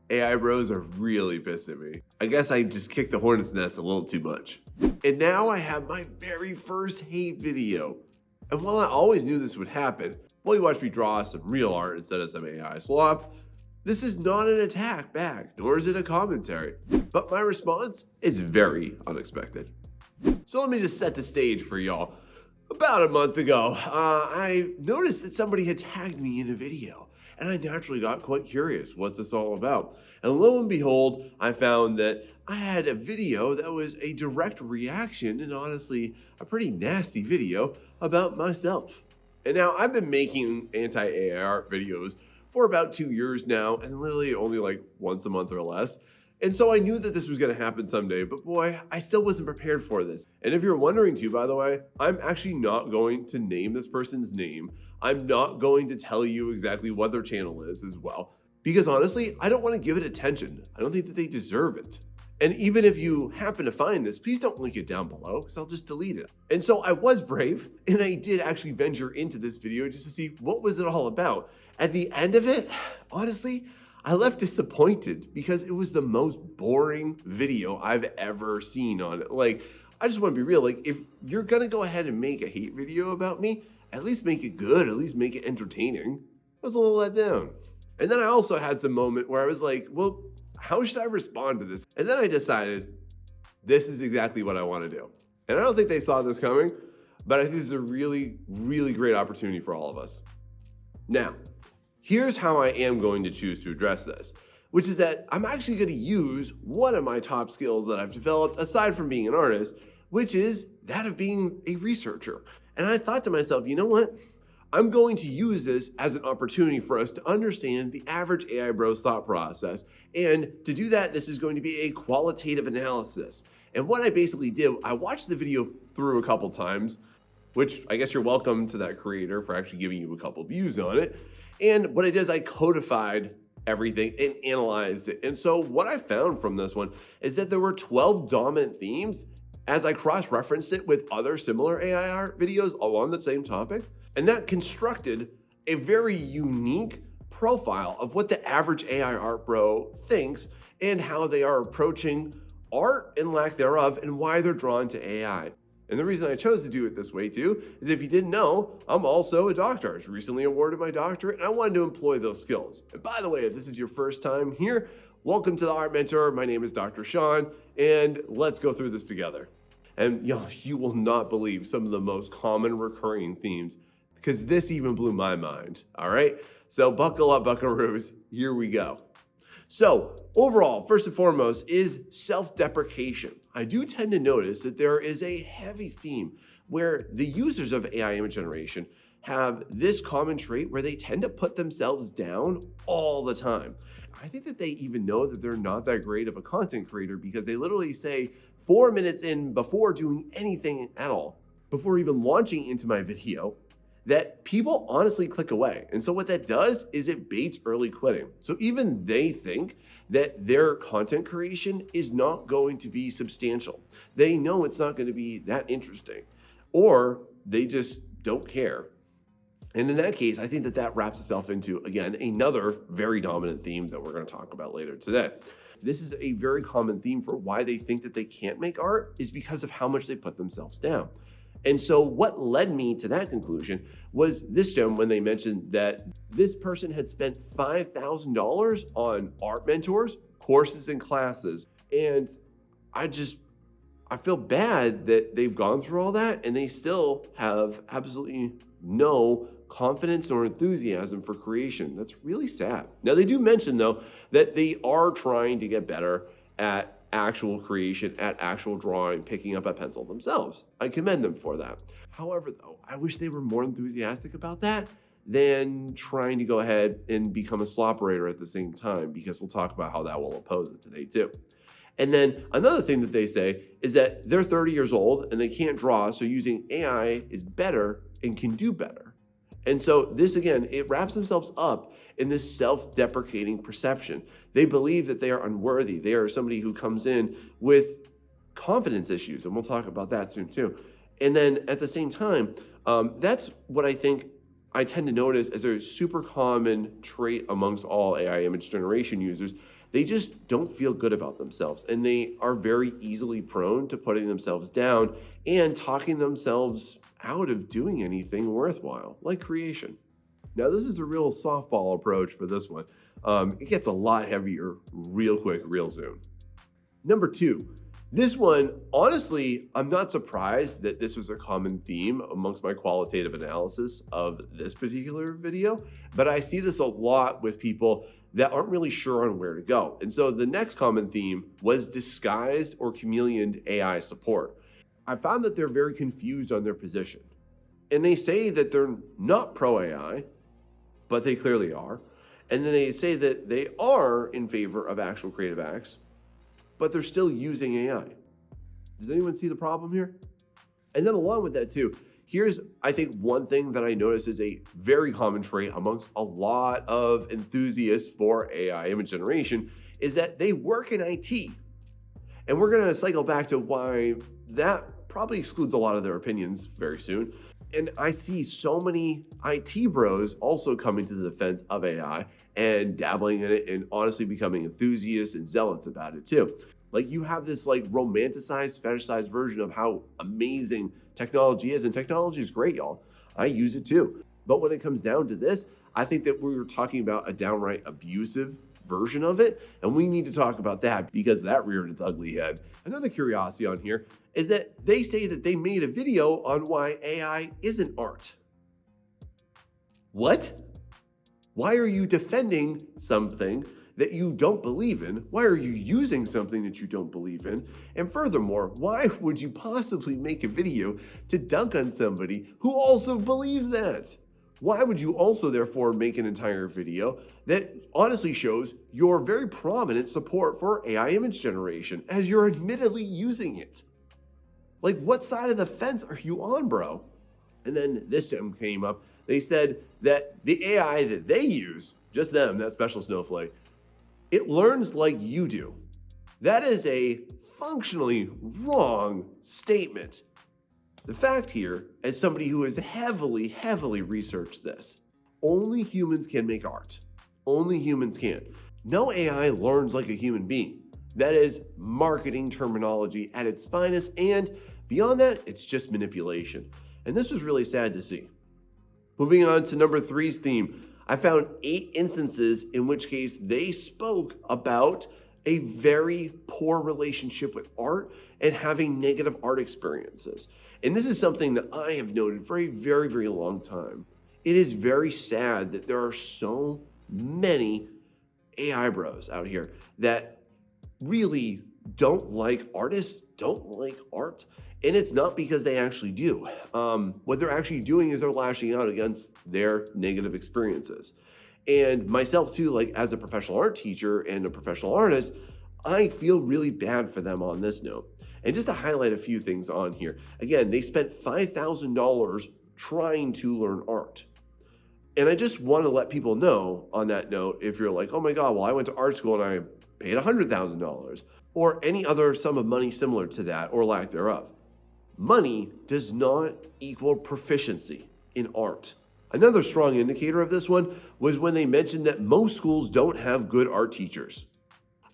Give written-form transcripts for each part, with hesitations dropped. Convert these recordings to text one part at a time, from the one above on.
AI bros are really pissed at me. I guess I just kicked the hornet's nest a little too much. And now I have my very first hate video. And while I always knew this would happen, while you watch me draw some real art instead of some AI slop, this is not an attack back, nor is it a commentary. But my response is very unexpected. So let me just set the stage for y'all. About a month ago, I noticed that somebody had tagged me in a video, and I naturally got quite curious. What's this all about? And lo and behold, I found that I had a video that was a direct reaction and honestly a pretty nasty video about myself. And now I've been making anti-AI art videos for about 2 years now, and literally only like once a month or less. And so I knew that this was going to happen someday, but boy, I still wasn't prepared for this. And if you're wondering too, by the way, I'm actually not going to name this person's name. I'm not going to tell you exactly what their channel is as well, because honestly, I don't want to give it attention. I don't think that they deserve it. And even if you happen to find this, please don't link it down below because I'll just delete it. And so I was brave and I did actually venture into this video just to see what was it all about. At the end of it, honestly, I left disappointed because it was the most boring video I've ever seen on it. Like, I just want to be real. Like, if you're going to go ahead and make a hate video about me, at least make it good, at least make it entertaining. I was a little let down. And then I also had some moment where I was like, well, how should I respond to this? And then I decided this is exactly what I want to do. And I don't think they saw this coming, but I think this is a really, really great opportunity for all of us. Now, here's how I am going to choose to address this, which is that I'm actually going to use one of my top skills that I've developed aside from being an artist, which is that of being a researcher. And I thought to myself, you know what? I'm going to use this as an opportunity for us to understand the average AI bro's thought process. And to do that, this is going to be a qualitative analysis. And what I basically did, I watched the video through a couple times, which I guess you're welcome to that creator for actually giving you a couple views on it. And what I did is I codified everything and analyzed it. And so what I found from this one is that there were 12 dominant themes as I cross-referenced it with other similar AI art videos along the same topic. And that constructed a very unique profile of what the average AI art bro thinks and how they are approaching art and lack thereof and why they're drawn to AI. And the reason I chose to do it this way too is if you didn't know, I'm also a doctor. I was recently awarded my doctorate and I wanted to employ those skills. And by the way, if this is your first time here, welcome to the Art Mentor. My name is Dr. Sean and let's go through this together. And you will not believe some of the most common recurring themes because this even blew my mind, all right? So buckle up, buckaroos, here we go. So overall, first and foremost is self-deprecation. I do tend to notice that there is a heavy theme where the users of AI image generation have this common trait where they tend to put themselves down all the time. I think that they even know that they're not that great of a content creator because they literally say 4 minutes in before doing anything at all, before even launching into my video, that people honestly click away. And so what that does is it baits early quitting. So even they think that their content creation is not going to be substantial. They know it's not going to be that interesting, or they just don't care. And in that case, I think that that wraps itself into, again, another very dominant theme that we're going to talk about later today. This is a very common theme for why they think that they can't make art is because of how much they put themselves down. And so what led me to that conclusion was this gem when they mentioned that this person had spent $5,000 on art mentors, courses, and classes. And I feel bad that they've gone through all that and they still have absolutely no confidence or enthusiasm for creation. That's really sad. Now they do mention though that they are trying to get better at actual creation, at actual drawing, picking up a pencil themselves. I commend them for that. However, though, I wish they were more enthusiastic about that than trying to go ahead and become a slopperator at the same time, because we'll talk about how that will oppose it today too. And then another thing that they say is that they're 30 years old and they can't draw, so using AI is better and can do better. And so this, again, it wraps themselves up in this self-deprecating perception. They believe that they are unworthy. They are somebody who comes in with confidence issues, and we'll talk about that soon too. And then at the same time, that's what I think I tend to notice as a super common trait amongst all AI image generation users, they just don't feel good about themselves, and they are very easily prone to putting themselves down and talking themselves out of doing anything worthwhile, like creation. Now, this is a real softball approach for this one. It gets a lot heavier real quick, real soon. Number 2, this one, honestly, I'm not surprised that this was a common theme amongst my qualitative analysis of this particular video, but I see this a lot with people that aren't really sure on where to go. And so the next common theme was disguised or chameleoned AI support. I found that they're very confused on their position. And they say that they're not pro AI, but they clearly are. And then they say that they are in favor of actual creative acts, but they're still using AI. Does anyone see the problem here? And then along with that too, here's, I think, one thing that I notice is a very common trait amongst a lot of enthusiasts for AI image generation is that they work in IT. And we're gonna cycle back to why that probably excludes a lot of their opinions very soon. And I see so many IT bros also coming to the defense of AI and dabbling in it and honestly becoming enthusiasts and zealots about it too. Like, you have this like romanticized, fetishized version of how amazing technology is, and technology is great, y'all. I use it too. But when it comes down to this, I think that we're talking about a downright abusive version of it, and we need to talk about that because that reared its ugly head. Another curiosity on here is that they say that they made a video on why AI isn't art. What? Why are you defending something that you don't believe in? Why are you using something that you don't believe in? And furthermore, why would you possibly make a video to dunk on somebody who also believes that? Why would you also therefore make an entire video that honestly shows your very prominent support for AI image generation as you're admittedly using it? Like, what side of the fence are you on, bro? And then this gem came up. They said that the AI that they use, just them, that special snowflake, it learns like you do. That is a functionally wrong statement. The fact here, as somebody who has heavily researched this, only humans can make art. Only humans can. No AI learns like a human being. That is marketing terminology at its finest, and beyond that, it's just manipulation. And this was really sad to see. Moving on to number 3's theme, I found 8 instances in which case they spoke about a very poor relationship with art and having negative art experiences. And this is something that I have noted for a very long time. It is very sad that there are so many AI bros out here that really don't like artists, don't like art. And it's not because they actually do. What they're actually doing is they're lashing out against their negative experiences. And myself too, like as a professional art teacher and a professional artist, I feel really bad for them on this note. And just to highlight a few things on here, again, they spent $5,000 trying to learn art. And I just want to let people know on that note, if you're like, oh my God, well, I went to art school and I paid $100,000 or any other sum of money similar to that or lack thereof. Money does not equal proficiency in art. Another strong indicator of this one was when they mentioned that most schools don't have good art teachers.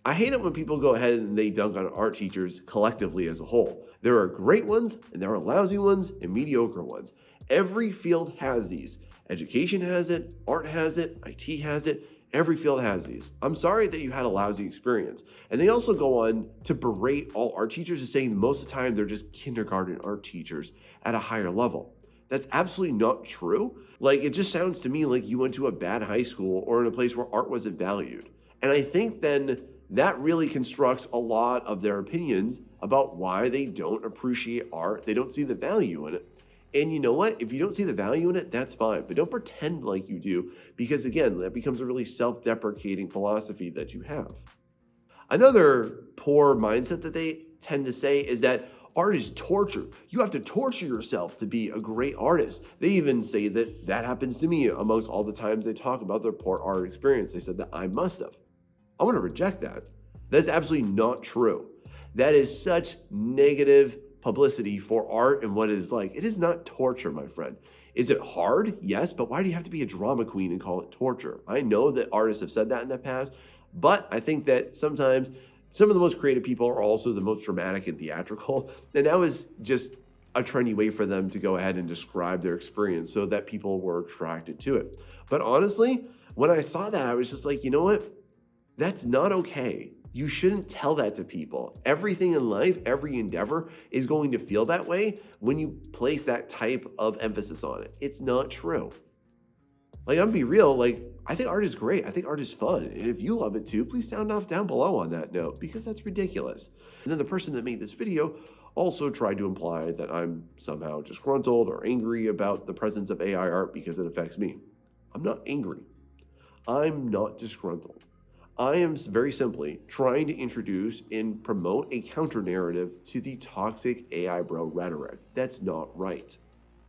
I hate it when people go ahead and they dunk on art teachers collectively as a whole. There are great ones and there are lousy ones and mediocre ones. Every field has these. Education has it, art has it, IT has it. Every field has these. I'm sorry that you had a lousy experience. And they also go on to berate all art teachers as saying most of the time they're just kindergarten art teachers at a higher level. That's absolutely not true. Like, it just sounds to me like you went to a bad high school or in a place where art wasn't valued. And I think then that really constructs a lot of their opinions about why they don't appreciate art. They don't see the value in it. And you know what? If you don't see the value in it, that's fine. But don't pretend like you do, because again, that becomes a really self-deprecating philosophy that you have. Another poor mindset that they tend to say is that art is torture. You have to torture yourself to be a great artist. They even say that that happens to me amongst all the times they talk about their poor art experience. They said that I must have. I want to reject that. That's absolutely not true. That is such negative publicity for art and what it is like. It is not torture, my friend. Is it hard? Yes, but why do you have to be a drama queen and call it torture? I know that artists have said that in the past. But I think that sometimes some of the most creative people are also the most dramatic and theatrical. And that was just a trendy way for them to go ahead and describe their experience so that people were attracted to it. But honestly, when I saw that, I was just like, you know what? That's not okay. You shouldn't tell that to people. Everything in life, every endeavor is going to feel that way when you place that type of emphasis on it. It's not true. Like, I'm gonna be real, like, I think art is great. I think art is fun. And if you love it too, please sound off down below on that note, because that's ridiculous. And then the person that made this video also tried to imply that I'm somehow disgruntled or angry about the presence of AI art because it affects me. I'm not angry. I'm not disgruntled. I am very simply trying to introduce and promote a counter narrative to the toxic AI bro rhetoric. That's not right.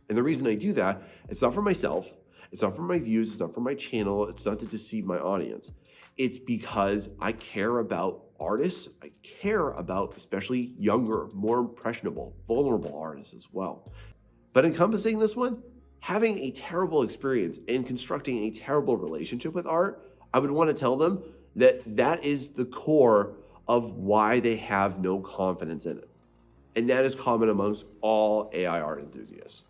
And the reason I do that, it's not for myself, it's not for my views, it's not for my channel, it's not to deceive my audience. It's because I care about artists, I care about especially younger, more impressionable, vulnerable artists as well. But encompassing this one, having a terrible experience and constructing a terrible relationship with art, I would want to tell them that that is the core of why they have no confidence in it. And that is common amongst all AI art enthusiasts.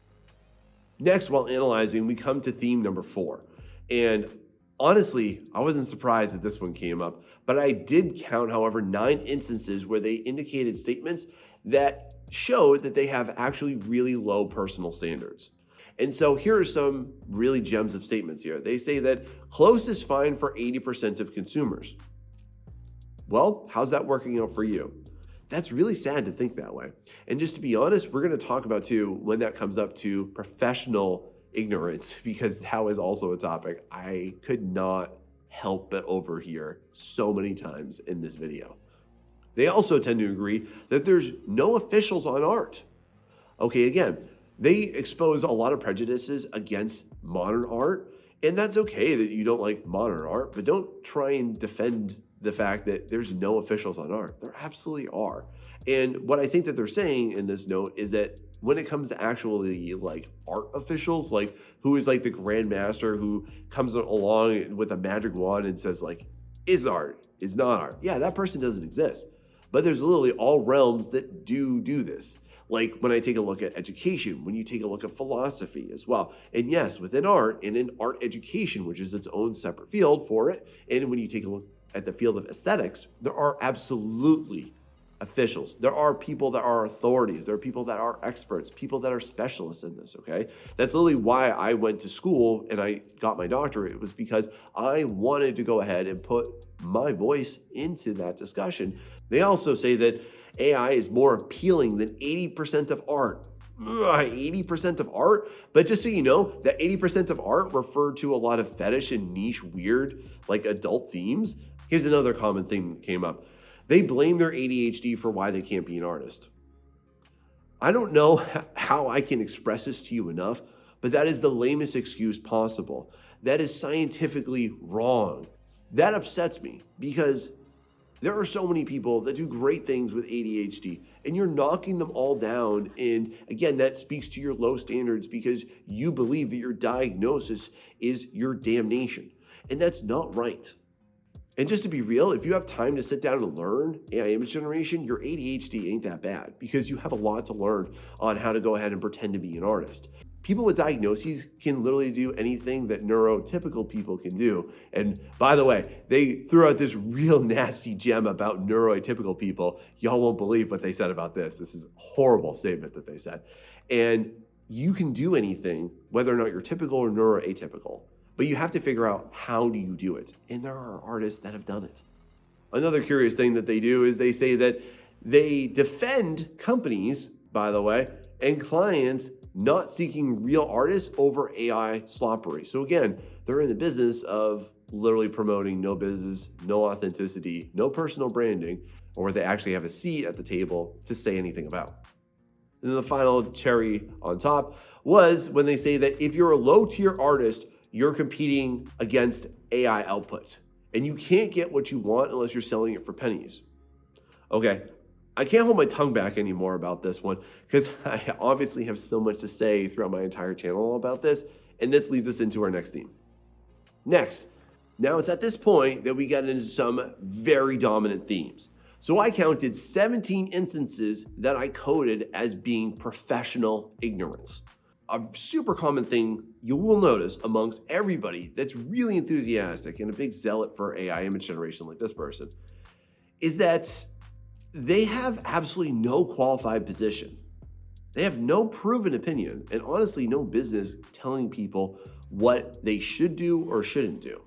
Next, while analyzing, we come to theme number 4. And honestly, I wasn't surprised that this one came up, but I did count, however, 9 instances where they indicated statements that showed that they have actually really low personal standards. And so here are some really gems of statements here. They say that close is fine for 80% of consumers. Well, how's that working out for you? That's really sad to think that way. And just to be honest, we're going to talk about too when that comes up to professional ignorance, because that was also a topic I could not help but overhear so many times in this video. They also tend to agree that there's no officials on art. Okay, again, they expose a lot of prejudices against modern art, and that's okay that you don't like modern art, but don't try and defend the fact that there's no officials on art. There absolutely are. And what I think that they're saying in this note is that when it comes to actually like art officials, like who is like the grandmaster who comes along with a magic wand and says like, is art, is not art. Yeah, that person doesn't exist. But there's literally all realms that do this. Like when I take a look at education, when you take a look at philosophy as well. And yes, within art and in art education, which is its own separate field for it, and when you take a look at the field of aesthetics, there are absolutely officials. There are people that are authorities. There are people that are experts, people that are specialists in this, okay? That's literally why I went to school and I got my doctorate. It was because I wanted to go ahead and put my voice into that discussion. They also say that AI is more appealing than 80% of art. 80% of art? But just so you know, that 80% of art referred to a lot of fetish and niche, weird, like adult themes. Here's another common thing that came up. They blame their ADHD for why they can't be an artist. I don't know how I can express this to you enough, but that is the lamest excuse possible. That is scientifically wrong. That upsets me because there are so many people that do great things with ADHD and you're knocking them all down. And again, that speaks to your low standards because you believe that your diagnosis is your damnation. And that's not right. And just to be real, if you have time to sit down and learn AI image generation, your ADHD ain't that bad because you have a lot to learn on how to go ahead and pretend to be an artist. People with diagnoses can literally do anything that neurotypical people can do. And by the way, they threw out this real nasty gem about neuroatypical people. Y'all won't believe what they said about this. This is a horrible statement that they said. And you can do anything, whether or not you're typical or neuroatypical, but you have to figure out how do you do it. And there are artists that have done it. Another curious thing that they do is they say that they defend companies, by the way, and clients not seeking real artists over AI sloppery. So again, they're in the business of literally promoting no business, no authenticity, no personal branding, or they actually have a seat at the table to say anything about. And then the final cherry on top was when they say that if you're a low tier artist, you're competing against AI output and you can't get what you want unless you're selling it for pennies. Okay, I can't hold my tongue back anymore about this one because I obviously have so much to say throughout my entire channel about this, and this leads us into our next theme. Next, Now it's at this point that we got into some very dominant themes. So I counted 17 instances that I coded as being professional ignorance. A super common thing you will notice amongst everybody that's really enthusiastic and a big zealot for AI image generation like this person is that they have absolutely no qualified position. They have no proven opinion and honestly no business telling people what they should do or shouldn't do.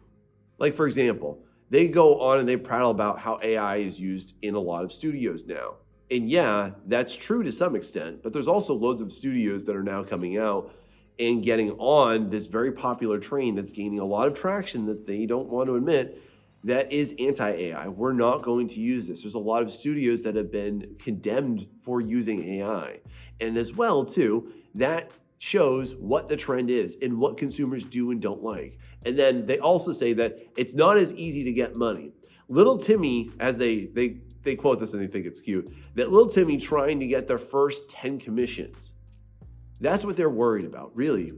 Like for example, they go on and they prattle about how AI is used in a lot of studios now. And yeah, that's true to some extent, but there's also loads of studios that are now coming out and getting on this very popular train that's gaining a lot of traction that they don't want to admit that is anti-AI. We're not going to use this. There's a lot of studios that have been condemned for using AI. And as well, too, that shows what the trend is and what consumers do and don't like. And then they also say that it's not as easy to get money. Little Timmy, as they quote this and they think it's cute, that little Timmy trying to get their first 10 commissions. That's what they're worried about, really.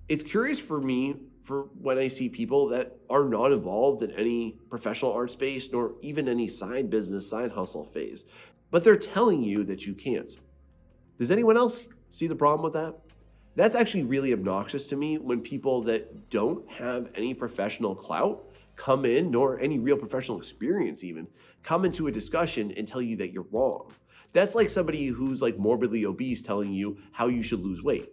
It's curious for me for when I see people that are not involved in any professional art space nor even any side business, side hustle phase, but they're telling you that you can't. Does anyone else see the problem with that? That's actually really obnoxious to me when people that don't have any professional clout come in, nor any real professional experience even, come into a discussion and tell you that you're wrong. That's like somebody who's like morbidly obese telling you how you should lose weight.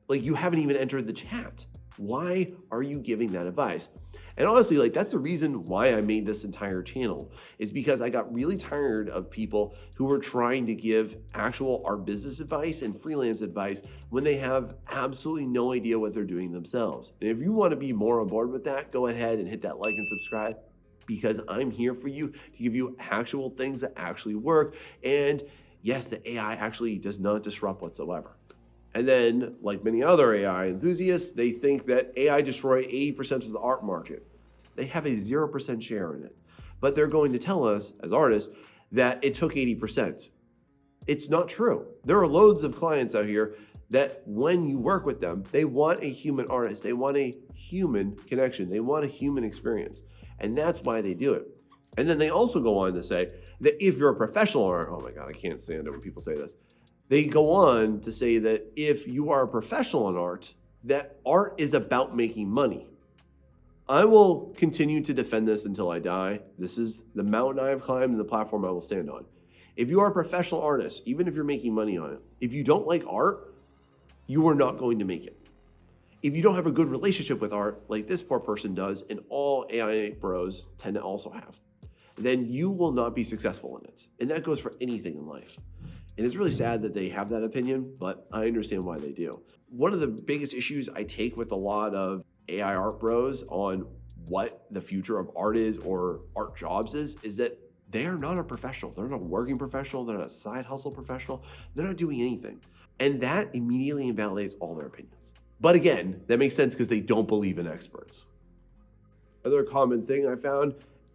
Like you haven't even entered the chat. Why are you giving that advice? And honestly, like that's the reason why I made this entire channel is because I got really tired of people who were trying to give actual art business advice and freelance advice when they have absolutely no idea what they're doing themselves. And if you want to be more on board with that, go ahead and hit that like and subscribe because I'm here for you to give you actual things that actually work. And yes, the AI actually does not disrupt whatsoever. And then, like many other AI enthusiasts, they think that AI destroyed 80% of the art market. They have a 0% share in it. But they're going to tell us, as artists, that it took 80%. It's not true. There are loads of clients out here that when you work with them, they want a human artist. They want a human connection. They want a human experience. And that's why they do it. And then they also go on to say that if you're a professional artist, oh my God, I can't stand it when people say this. They go on to say that if you are a professional in art, that art is about making money. I will continue to defend this until I die. This is the mountain I have climbed and the platform I will stand on. If you are a professional artist, even if you're making money on it, if you don't like art, you are not going to make it. If you don't have a good relationship with art, like this poor person does, and all AI bros tend to also have, then you will not be successful in it. And that goes for anything in life. And it's really sad that they have that opinion, but I understand why they do. One of the biggest issues I take with a lot of AI art bros on what the future of art is or art jobs is that they are not a professional. They're not a working professional. They're not a side hustle professional. They're not doing anything. And that immediately invalidates all their opinions. But again, that makes sense because they don't believe in experts. Another common thing I found,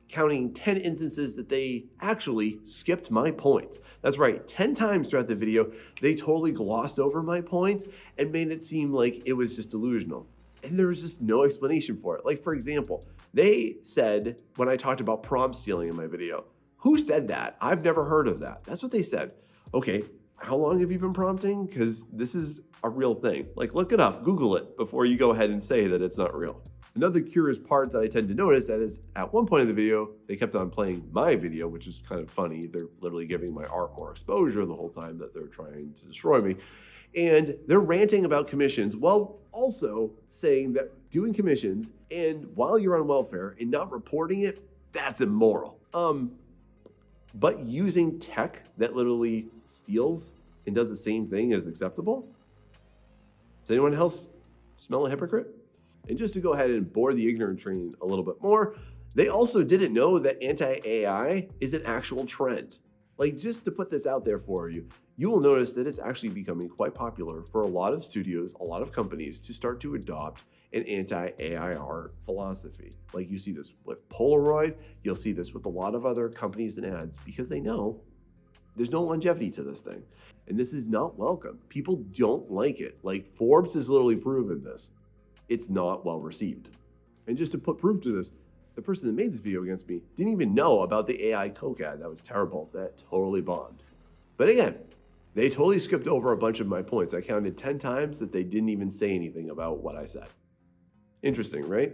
counting 10 instances that they actually skipped my points. That's right, 10 times throughout the video, they totally glossed over my points and made it seem like it was just delusional. And there was just no explanation for it. Like for example, they said, when I talked about prompt stealing in my video, who said that? I've never heard of that. That's what they said. Okay, how long have you been prompting? Because this is a real thing. Like look it up, Google it before you go ahead and say that it's not real. Another curious part that I tend to notice that is at one point in the video, they kept on playing my video, which is kind of funny. They're literally giving my art more exposure the whole time that they're trying to destroy me. And they're ranting about commissions while also saying that doing commissions and while you're on welfare and not reporting it, that's immoral. But using tech that literally steals and does the same thing is acceptable? Does anyone else smell a hypocrite? And just to go ahead and bore the ignorant train a little bit more, they also didn't know that anti-AI is an actual trend. Like just to put this out there for you, you will notice that it's actually becoming quite popular for a lot of studios, a lot of companies to start to adopt an anti-AI art philosophy. Like you see this with Polaroid, you'll see this with a lot of other companies and ads because they know there's no longevity to this thing. And this is not welcome. People don't like it. Like Forbes has literally proven this. It's not well received. And just to put proof to this, the person that made this video against me didn't even know about the AI Coke ad. That was terrible. That totally bombed. But again, they totally skipped over a bunch of my points. I counted 10 times that they didn't even say anything about what I said. Interesting, right?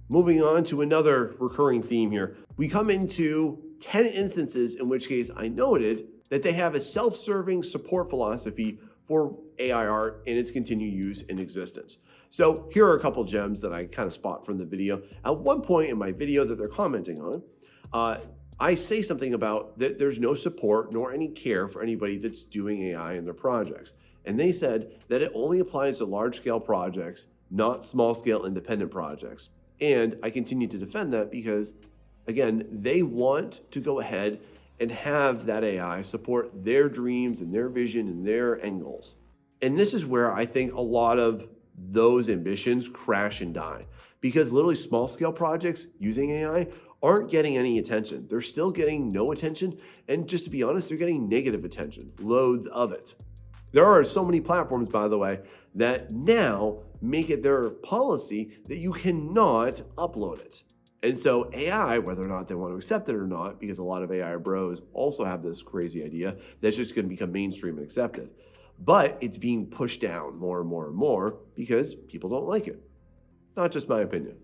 Moving on to another recurring theme here. We come into 10 instances in which case I noted that they have a self-serving support philosophy for AI art and its continued use in existence. So here are a couple gems that I kind of spot from the video. At one point in my video that they're commenting on, I say something about that there's no support nor any care for anybody that's doing AI in their projects. And they said that it only applies to large-scale projects, not small-scale independent projects. And I continue to defend that because, again, they want to go ahead and have that AI support their dreams and their vision and their end goals. And this is where I think a lot of those ambitions crash and die, because literally small-scale projects using AI aren't getting any attention. They're still getting no attention, and just to be honest, they're getting negative attention, loads of it. There are so many platforms, by the way, that now make it their policy that you cannot upload it. And so AI, whether or not they want to accept it or not, because a lot of AI bros also have this crazy idea that's just going to become mainstream and accepted, but it's being pushed down more and more and more because people don't like it. Not just my opinion.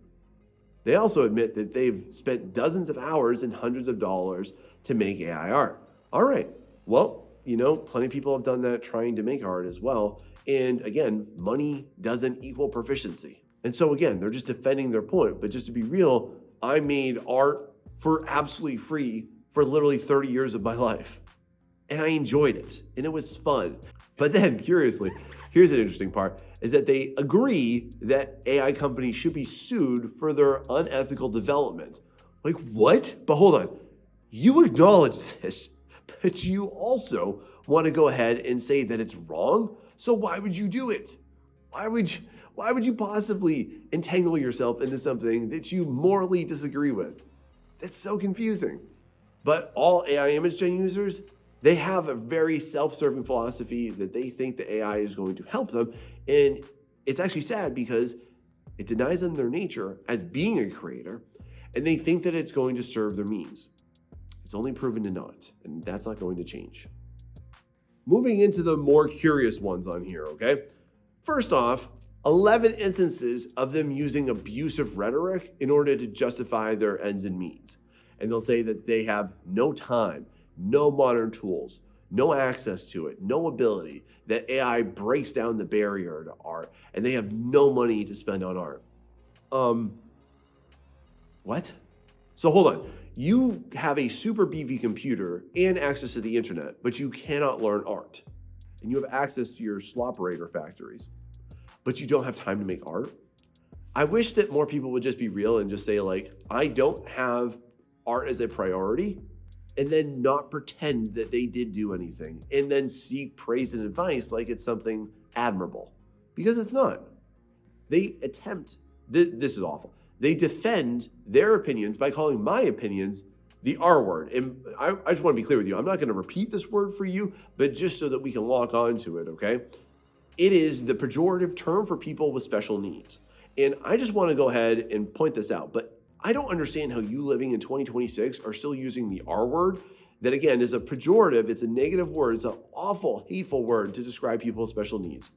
They also admit that they've spent dozens of hours and hundreds of dollars to make AI art. All right, well, plenty of people have done that trying to make art as well. And again, money doesn't equal proficiency. And so again, they're just defending their point. But just to be real, I made art for absolutely free for literally 30 years of my life. And I enjoyed it, and it was fun. But then, curiously, here's an interesting part, is that they agree that AI companies should be sued for their unethical development. Like, what? But hold on. You acknowledge this, but you also want to go ahead and say that it's wrong? So why would you do it? Why would you possibly entangle yourself into something that you morally disagree with? That's so confusing. But all AI image gen users, they have a very self-serving philosophy that they think the AI is going to help them. And it's actually sad because it denies them their nature as being a creator, and they think that it's going to serve their means. It's only proven to not, and that's not going to change. Moving into the more curious ones on here, okay? First off, 11 instances of them using abusive rhetoric in order to justify their ends and means. And they'll say that they have no time, no modern tools, no access to it, no ability, that AI breaks down the barrier to art, and they have no money to spend on art. What? So hold on. You have a super beefy computer and access to the internet, but you cannot learn art. And you have access to your Sloperator factories, but you don't have time to make art. I wish that more people would just be real and just say, like, I don't have art as a priority, and then not pretend that they did do anything, and then seek praise and advice like it's something admirable, because it's not. They attempt, this is awful. They defend their opinions by calling my opinions the R word. And I just want to be clear with you. I'm not going to repeat this word for you, but just so that we can lock onto it, okay? It is the pejorative term for people with special needs. And I just want to go ahead and point this out, but I don't understand how you living in 2026 are still using the R word. That again is a pejorative, it's a negative word, it's an awful, hateful word to describe people with special needs.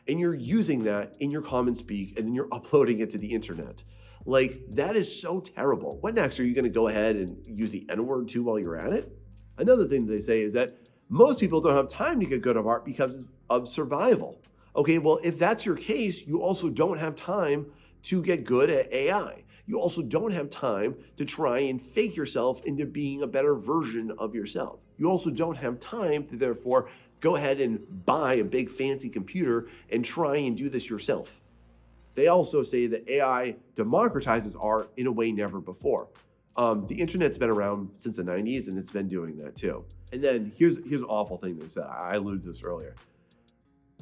And you're using that in your common speak, and then you're uploading it to the internet. Like, that is so terrible. What next? Are you gonna go ahead and use the N-word too while you're at it? Another thing they say is that most people don't have time to get good at art because of survival. Okay, well, if that's your case, you also don't have time to get good at AI. You also don't have time to try and fake yourself into being a better version of yourself. You also don't have time to therefore go ahead and buy a big fancy computer and try and do this yourself. They also say that AI democratizes art in a way never before. The internet's been around since the 90s, and it's been doing that too. And then here's an awful thing they said. I alluded to this earlier.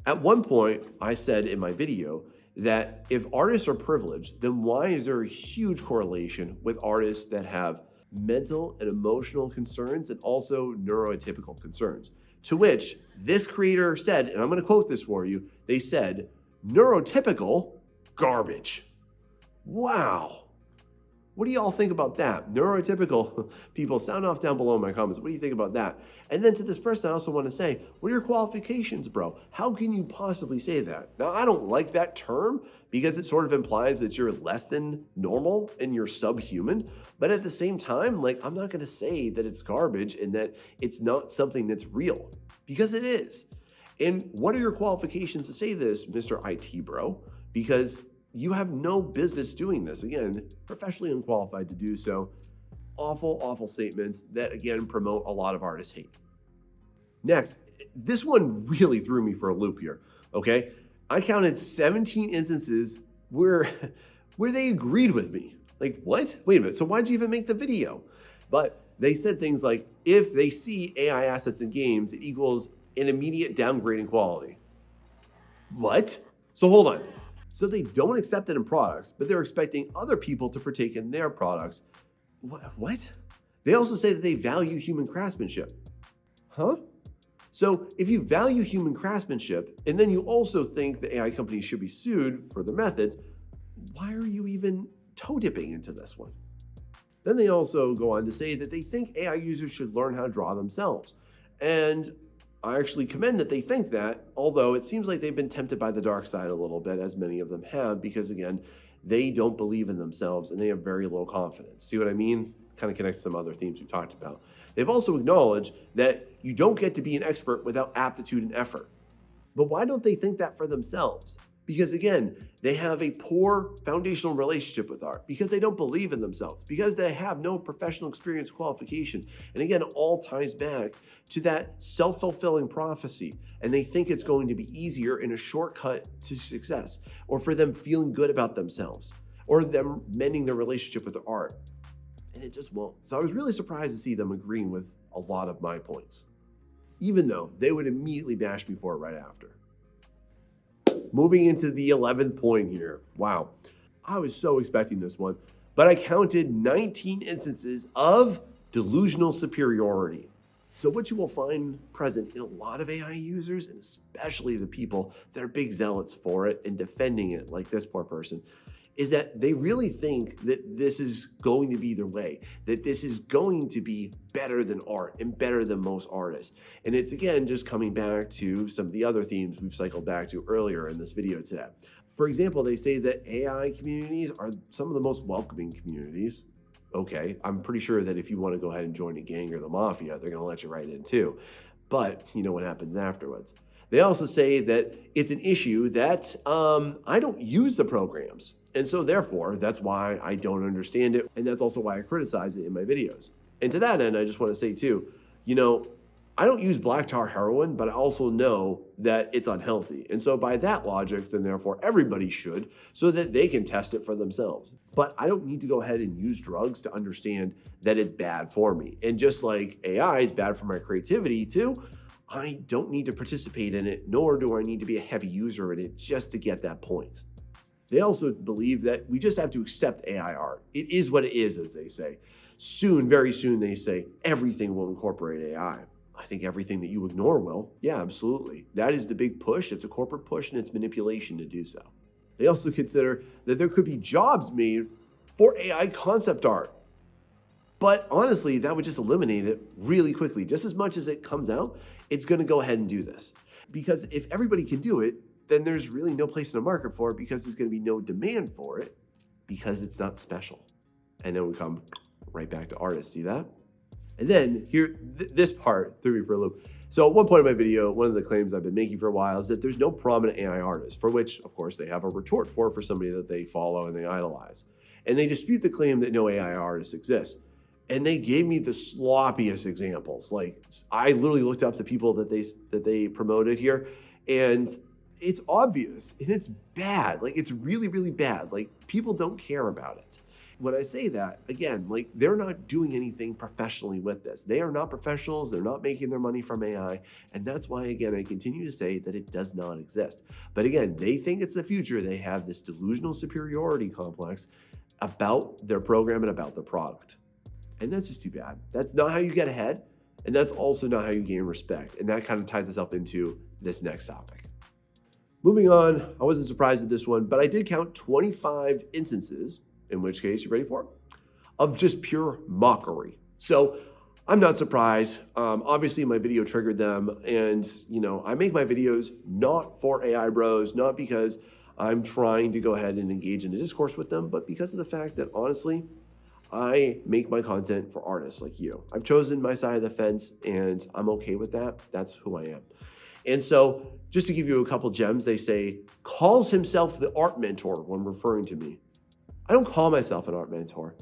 At one point, I said in my video that if artists are privileged, then why is there a huge correlation with artists that have mental and emotional concerns and also neurotypical concerns? To which this creator said, and I'm going to quote this for you, they said, neurotypical garbage. Wow. What do y'all think about that? Neurotypical people, sound off down below in my comments. What do you think about that? And then to this person, I also want to say, what are your qualifications, bro? How can you possibly say that? Now, I don't like that term because it sort of implies that you're less than normal and you're subhuman. But at the same time, like, I'm not going to say that it's garbage and that it's not something that's real, because it is. And what are your qualifications to say this, Mr. IT bro? Because you have no business doing this. Again, professionally unqualified to do so. Awful, awful statements that, again, promote a lot of artist hate. Next, this one really threw me for a loop here, okay? I counted 17 instances where they agreed with me. Like, what? Wait a minute, so why'd you even make the video? But they said things like, if they see AI assets in games, it equals an immediate downgrade in quality. What? So hold on. So they don't accept it in products, but they're expecting other people to partake in their products. What? They also say that they value human craftsmanship. Huh? So if you value human craftsmanship, and then you also think the AI companies should be sued for their methods, why are you even toe dipping into this one? Then they also go on to say that they think AI users should learn how to draw themselves. And I actually commend that they think that, although it seems like they've been tempted by the dark side a little bit, as many of them have, because again, they don't believe in themselves and they have very low confidence. See what I mean? Kind of connects to some other themes we talked about. They've also acknowledged that you don't get to be an expert without aptitude and effort. But why don't they think that for themselves? Because again, they have a poor foundational relationship with art, because they don't believe in themselves, because they have no professional experience qualification. And again, it all ties back to that self-fulfilling prophecy. And they think it's going to be easier and a shortcut to success, or for them feeling good about themselves, or them mending their relationship with their art. And it just won't. So I was really surprised to see them agreeing with a lot of my points, even though they would immediately bash me for it right after. Moving into the 11th point here. Wow, I was so expecting this one, but I counted 19 instances of delusional superiority. So what you will find present in a lot of AI users, and especially the people that are big zealots for it and defending it, like this poor person, is that they really think that this is going to be their way, that this is going to be better than art and better than most artists. And it's, again, just coming back to some of the other themes we've cycled back to earlier in this video today. For example, they say that AI communities are some of the most welcoming communities. Okay, I'm pretty sure that if you want to go ahead and join a gang or the mafia, they're going to let you right in too. But you know what happens afterwards. They also say that it's an issue that I don't use the programs. And so therefore, that's why I don't understand it. And that's also why I criticize it in my videos. And to that end, I just want to say too, I don't use black tar heroin, but I also know that it's unhealthy. And so by that logic, then therefore everybody should, so that they can test it for themselves. But I don't need to go ahead and use drugs to understand that it's bad for me. And just like AI is bad for my creativity too, I don't need to participate in it, nor do I need to be a heavy user in it just to get that point. They also believe that we just have to accept AI art. It is what it is, as they say. Soon, very soon, they say everything will incorporate AI. I think everything that you ignore will. Yeah, absolutely. That is the big push. It's a corporate push and it's manipulation to do so. They also consider that there could be jobs made for AI concept art. But honestly, that would just eliminate it really quickly. Just as much as it comes out, it's going to go ahead and do this. Because if everybody can do it, then there's really no place in the market for it, because there's going to be no demand for it, because it's not special. And then we come right back to artists. See that? And then here, this part threw me for a loop. So at one point in my video, one of the claims I've been making for a while is that there's no prominent AI artists, for which, of course, they have a retort for somebody that they follow and they idolize. And they dispute the claim that no AI artists exist. And they gave me the sloppiest examples. Like, I literally looked up the people that they promoted here, and it's obvious and it's bad. Like, it's really, really bad. Like, people don't care about it. When I say that, again, like, they're not doing anything professionally with this. They are not professionals. They're not making their money from AI. And that's why, again, I continue to say that it does not exist. But again, they think it's the future. They have this delusional superiority complex about their program and about their product. And that's just too bad. That's not how you get ahead. And that's also not how you gain respect. And that kind of ties itself into this next topic. Moving on, I wasn't surprised at this one, but I did count 25 instances, in which case, you ready for it? of just pure mockery. So I'm not surprised. Obviously, my video triggered them. And, I make my videos not for AI bros, not because I'm trying to go ahead and engage in a discourse with them, but because of the fact that, honestly, I make my content for artists like you. I've chosen my side of the fence, and I'm okay with that. That's who I am. And so, just to give you a couple gems, they say, calls himself the art mentor when referring to me. I don't call myself an art mentor.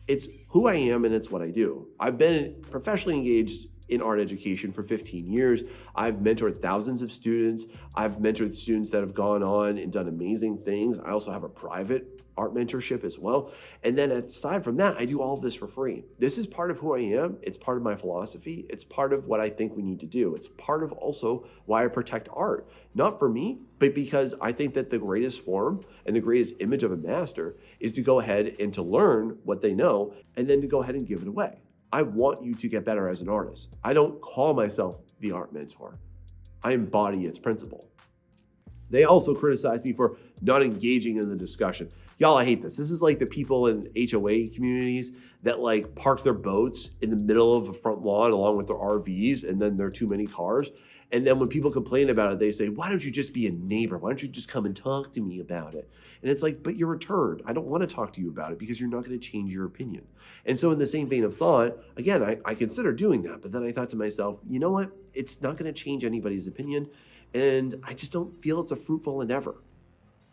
It's who I am and it's what I do. I've been professionally engaged in art education for 15 years. I've mentored thousands of students. I've mentored students that have gone on and done amazing things. I also have a private art mentorship as well. And then aside from that, I do all of this for free. This is part of who I am. It's part of my philosophy. It's part of what I think we need to do. It's part of also why I protect art. Not for me, but because I think that the greatest form and the greatest image of a master is to go ahead and to learn what they know and then to go ahead and give it away. I want you to get better as an artist. I don't call myself the art mentor. I embody its principle. They also criticize me for not engaging in the discussion. Y'all, I hate this. This is like the people in HOA communities that like park their boats in the middle of a front lawn along with their RVs, and then there are too many cars. And then when people complain about it, they say, why don't you just be a neighbor? Why don't you just come and talk to me about it? And it's like, but you're a turd. I don't want to talk to you about it because you're not going to change your opinion. And so in the same vein of thought, again, I consider doing that. But then I thought to myself, you know what? It's not going to change anybody's opinion. And I just don't feel it's a fruitful endeavor.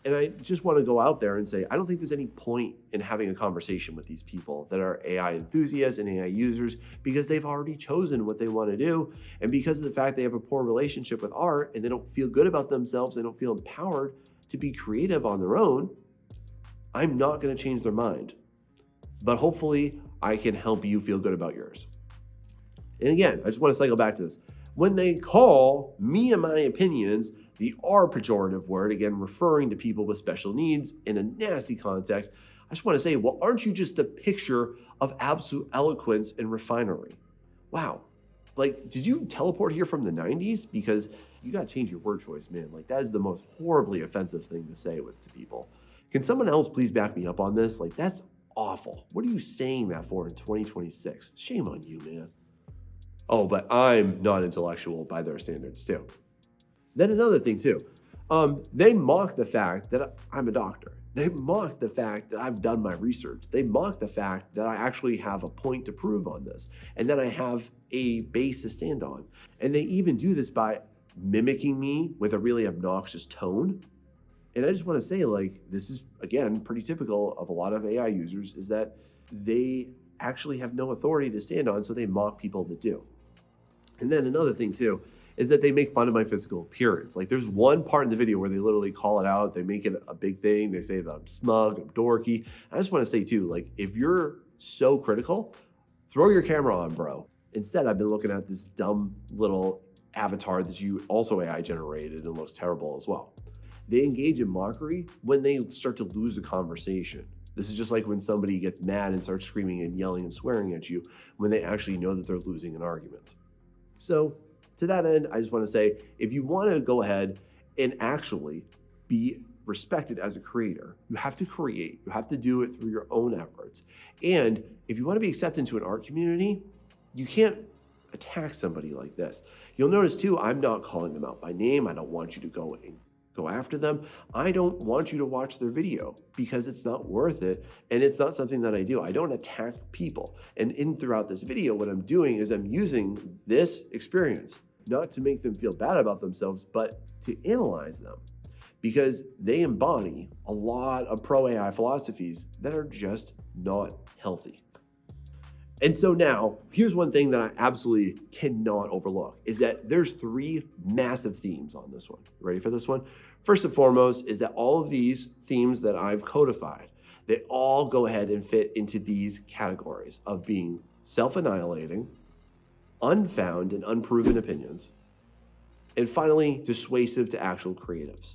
And I just want to go out there and say, I don't think there's any point in having a conversation with these people that are AI enthusiasts and AI users because they've already chosen what they want to do. And because of the fact they have a poor relationship with art and they don't feel good about themselves, they don't feel empowered to be creative on their own, I'm not going to change their mind. But hopefully I can help you feel good about yours. And again, I just want to cycle back to this. When they call me and my opinions the R pejorative word, again, referring to people with special needs in a nasty context, I just want to say, well, aren't you just the picture of absolute eloquence and refinery? Wow. Like, did you teleport here from the 90s? Because you got to change your word choice, man. Like, that is the most horribly offensive thing to say to people. Can someone else please back me up on this? Like, that's awful. What are you saying that for in 2026? Shame on you, man. Oh, but I'm not intellectual by their standards, too. Then another thing too, they mock the fact that I'm a doctor. They mock the fact that I've done my research. They mock the fact that I actually have a point to prove on this and that I have a base to stand on. And they even do this by mimicking me with a really obnoxious tone. And I just want to say, like, this is, again, pretty typical of a lot of AI users, is that they actually have no authority to stand on, so they mock people that do. And then another thing too, is that they make fun of my physical appearance. Like, there's one part in the video where they literally call it out. They make it a big thing. They say that I'm smug, I'm dorky. I just want to say too, like, if you're so critical, throw your camera on, bro. Instead, I've been looking at this dumb little avatar that you also AI generated and looks terrible as well. They engage in mockery when they start to lose a conversation. This is just like when somebody gets mad and starts screaming and yelling and swearing at you when they actually know that they're losing an argument. So, to that end, I just want to say, if you want to go ahead and actually be respected as a creator, you have to create. You have to do it through your own efforts. And if you want to be accepted into an art community, you can't attack somebody like this. You'll notice too, I'm not calling them out by name. I don't want you to go after them. I don't want you to watch their video because it's not worth it. And it's not something that I do. I don't attack people. And throughout this video, what I'm doing is I'm using this experience not to make them feel bad about themselves, but to analyze them because they embody a lot of pro-AI philosophies that are just not healthy. And so now, here's one thing that I absolutely cannot overlook is that there's 3 massive themes on this one. Ready for this one? First and foremost is that all of these themes that I've codified, they all go ahead and fit into these categories of being self-annihilating, unfound and unproven opinions, and finally, dissuasive to actual creatives.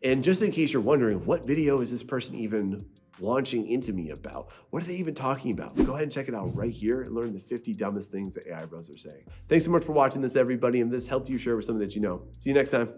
And just in case you're wondering, what video is this person even launching into me about? What are they even talking about? Go ahead and check it out right here and learn the 50 dumbest things that AI bros are saying. Thanks so much for watching this, everybody. And if this helped you, share with someone that you know. See you next time.